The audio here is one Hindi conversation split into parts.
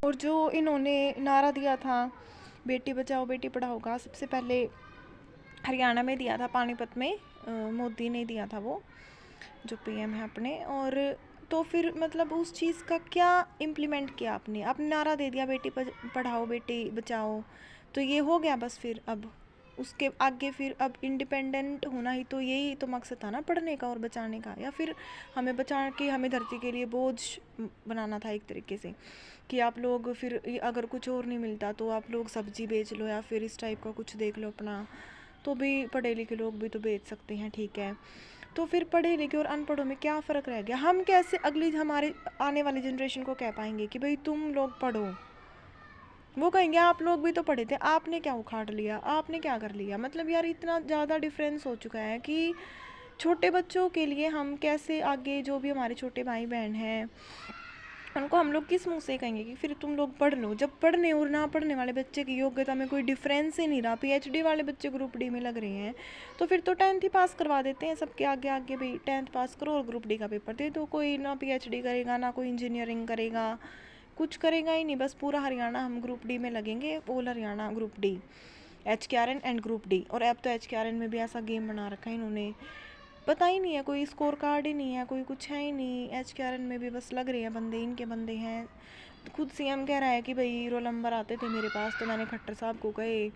और जो इन्होंने नारा दिया था बेटी बचाओ बेटी पढ़ाओ का, सबसे पहले हरियाणा में दिया था, पानीपत में मोदी ने दिया था वो, जो पीएम है अपने। और तो फिर मतलब उस चीज़ का क्या इम्प्लीमेंट किया आपने नारा दे दिया बेटी पढ़ाओ बेटी बचाओ, तो ये हो गया बस। फिर अब उसके आगे फिर अब इंडिपेंडेंट होना ही तो यही तो मकसद था ना, पढ़ने का और बचाने का। या फिर हमें बचा के हमें धरती के लिए बोझ बनाना था एक तरीके से, कि आप लोग फिर अगर कुछ और नहीं मिलता तो आप लोग सब्जी बेच लो या फिर इस टाइप का कुछ देख लो अपना, तो भी पढ़े लिखे लोग भी तो बेच सकते हैं, ठीक है। तो फिर पढ़े लिखे और अनपढ़ों में क्या फ़र्क रह गया? हम कैसे अगली हमारे आने वाली जनरेशन को कह पाएंगे कि भाई तुम लोग पढ़ो? वो कहेंगे आप लोग भी तो पढ़े थे, आपने क्या उखाड़ लिया, आपने क्या कर लिया। मतलब यार इतना ज़्यादा डिफरेंस हो चुका है कि छोटे बच्चों के लिए हम कैसे आगे, जो भी हमारे छोटे भाई बहन हैं उनको हम लोग किस मुंह से कहेंगे कि फिर तुम लोग पढ़ लो, जब पढ़ने और ना पढ़ने वाले बच्चे की योग्यता में कोई डिफरेंस ही नहीं रहा। पीएचडी वाले बच्चे ग्रुप डी में लग रहे हैं, तो फिर तो 10th ही पास करवा देते हैं सबके आगे आगे, भाई 10th पास करो और ग्रुप डी का पेपर दे दो। कोई ना पीएचडी करेगा, ना कोई इंजीनियरिंग करेगा, कुछ करेगा ही नहीं। बस पूरा हरियाणा हम ग्रुप डी में लगेंगे, all Haryana group D, HKRN and group D. और अब तो HKRN में भी ऐसा गेम बना रखा है इन्होंने, पता ही नहीं है, कोई स्कोर कार्ड ही नहीं है, कोई कुछ है ही नहीं। HKRN में भी बस लग रहे हैं बंदे, इनके बंदे हैं। खुद सीएम कह रहा है कि भाई रोल नंबर आते थे मेरे पास तो मैंने खट्टर साहब को कहे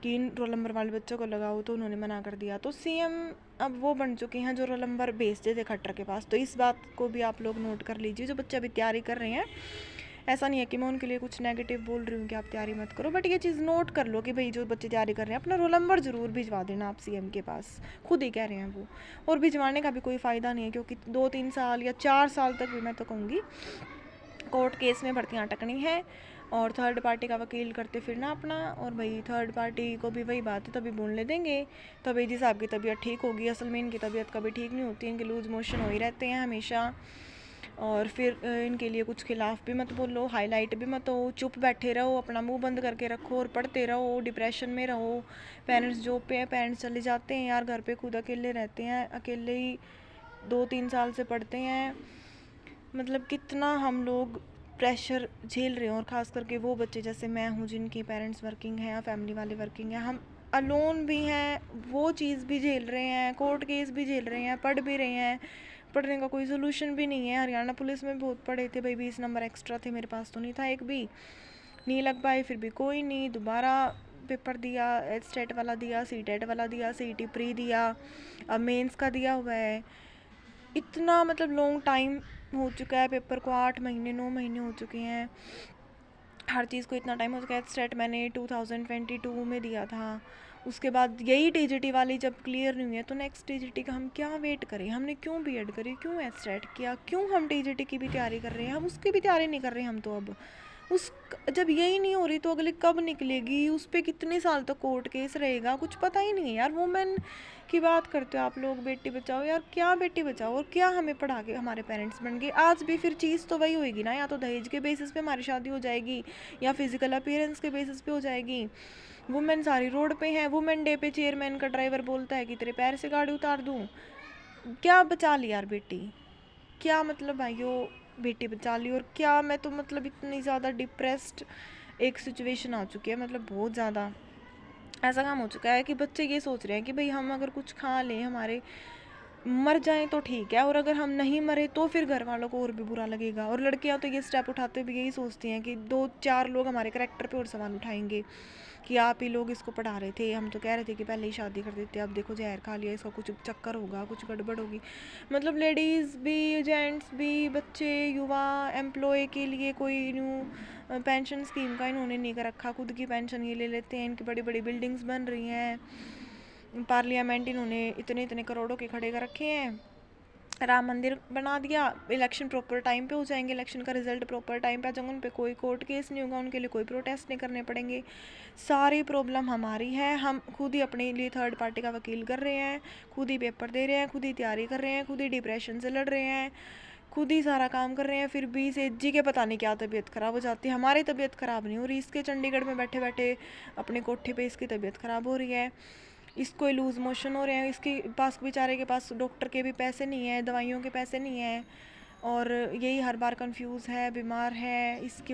कि इन रोल नंबर वाले बच्चों को लगाओ, तो उन्होंने मना कर दिया। तो सीएम अब वो बन चुके हैं जो रोल नंबर भेजते थे खट्टर के पास। तो इस बात को भी आप लोग नोट कर लीजिए, जो बच्चे अभी तैयारी कर रहे हैं। ऐसा नहीं है कि मैं उनके लिए कुछ नेगेटिव बोल रही हूँ कि आप तैयारी मत करो, बट ये चीज़ नोट कर लो कि भाई जो बच्चे तैयारी कर रहे हैं अपना रोल नंबर ज़रूर भिजवा देना आप सीएम के पास, खुद ही कह रहे हैं वो। और भिजवाने का भी कोई फ़ायदा नहीं है, क्योंकि 2-3 साल या 4 साल तक भी मैं तो कहूँगी कोर्ट केस में भर्तियाँ अटकनी है और थर्ड पार्टी का वकील करते फिरना अपना। और भाई थर्ड पार्टी को भी वही बात है, तभी बोलने देंगे तभी जी साहब की तबीयत ठीक होगी। असल में इनकी तबीयत कभी ठीक नहीं होती, इनके लूज मोशन हो ही रहते हैं हमेशा। और फिर इनके लिए कुछ खिलाफ भी मत बोलो, हाईलाइट भी मत हो, चुप बैठे रहो, अपना मुंह बंद करके रखो और पढ़ते रहो, डिप्रेशन में रहो। पेरेंट्स जॉब पे हैं, पेरेंट्स चले जाते हैं यार, घर पे खुद अकेले रहते हैं, अकेले ही 2-3 साल से पढ़ते हैं। मतलब कितना हम लोग प्रेशर झेल रहे हैं, और ख़ास करके वो बच्चे जैसे मैं हूँ जिनके पेरेंट्स वर्किंग हैं या फैमिली वाले वर्किंग हैं, हम अलोन भी हैं, वो चीज़ भी झेल रहे हैं, कोर्ट केस भी झेल रहे हैं, पढ़ भी रहे हैं। पढ़ने का कोई सोल्यूशन भी नहीं है। हरियाणा पुलिस में बहुत पढ़े थे भाई, 20 नंबर एक्स्ट्रा थे, मेरे पास तो नहीं था एक भी, नहीं लग पाए, फिर भी कोई नहीं, दोबारा पेपर दिया, स्टेट वाला दिया, सीटेट वाला दिया, सीटी प्री दिया, अब मेंस का दिया हुआ है। इतना मतलब लॉन्ग टाइम हो चुका है, पेपर को 8 महीने 9 महीने हो चुके हैं, हर चीज़ को इतना टाइम हो चुका है। स्टेट मैंने 2022 में दिया था, उसके बाद यही टीजीटी वाली जब क्लियर नहीं हुई है तो नेक्स्ट टीजीटी का हम क्या वेट करें? हमने क्यों बीएड करी, क्यों एस्टेट किया, क्यों हम टीजीटी की भी तैयारी कर रहे हैं? हम उसकी भी तैयारी नहीं कर रहे हैं हम तो। अब उस जब यही नहीं हो रही तो अगली कब निकलेगी? उस पर कितने साल तक कोर्ट केस रहेगा, कुछ पता ही नहीं है यार। वुमेन की बात करते हो आप लोग, बेटी बचाओ, यार क्या बेटी बचाओ और क्या हमें पढ़ा के हमारे पेरेंट्स बन गए? आज भी फिर चीज़ तो वही होएगी ना, या तो दहेज के बेसिस पे हमारी शादी हो जाएगी या फिजिकल अपीयरेंस के बेसिस पे हो जाएगी। वुमेन सारी रोड पे हैं, वुमेन डे पे चेयरमैन का ड्राइवर बोलता है कि तेरे पैर से गाड़ी उतार दूँ। क्या बचा ली यार बेटी, क्या मतलब भाइयों बेटी बचा ली? और क्या मैं तो मतलब इतनी ज़्यादा डिप्रेस्ड एक सिचुएशन आ चुकी है, मतलब बहुत ज़्यादा ऐसा काम हो चुका है कि बच्चे ये सोच रहे हैं कि भाई हम अगर कुछ खा लें, हमारे मर जाएं तो ठीक है, और अगर हम नहीं मरे तो फिर घर वालों को और भी बुरा लगेगा। और लड़कियां तो ये स्टेप उठाते भी यही सोचती हैं कि 2-4 लोग हमारे करैक्टर पे और सवाल उठाएंगे कि आप ही लोग इसको पढ़ा रहे थे, हम तो कह रहे थे कि पहले ही शादी कर देते, अब देखो जहर खा लिया, इसका कुछ चक्कर होगा, कुछ गड़बड़ होगी। मतलब लेडीज़ भी, जेंट्स भी, बच्चे, युवा, एम्प्लॉय के लिए कोई न्यू पेंशन स्कीम का इन्होंने नहीं कर रखा, खुद की पेंशन ये ले लेते हैं। इनकी बड़ी बड़ी बिल्डिंग्स बन रही हैं, पार्लियामेंट इन्होंने इतने इतने करोड़ों के खड़े कर रखे हैं, राम मंदिर बना दिया, इलेक्शन प्रॉपर टाइम पे हो जाएंगे, इलेक्शन का रिजल्ट प्रॉपर टाइम पे आ जाएगा, उन पे कोई कोर्ट केस नहीं होगा, उनके लिए कोई प्रोटेस्ट नहीं करने पड़ेंगे। सारी प्रॉब्लम हमारी है, हम खुद ही अपने लिए थर्ड पार्टी का वकील कर रहे हैं, खुद ही पेपर दे रहे हैं, खुद ही तैयारी कर रहे हैं, खुद ही डिप्रेशन से लड़ रहे हैं, खुद ही सारा काम कर रहे हैं। फिर भी से जी के पता नहीं क्या तबीयत ख़राब हो जाती है। हमारी तबीयत ख़राब नहीं हो रही, इसके चंडीगढ़ में बैठे बैठे अपने कोठे पे इसकी तबीयत ख़राब हो रही है, इसको लूज़ मोशन हो रहे हैं, इसके पास बेचारे के पास डॉक्टर के भी पैसे नहीं है, दवाइयों के पैसे नहीं है, और यही हर बार कंफ्यूज है, बीमार है, इसकी वजह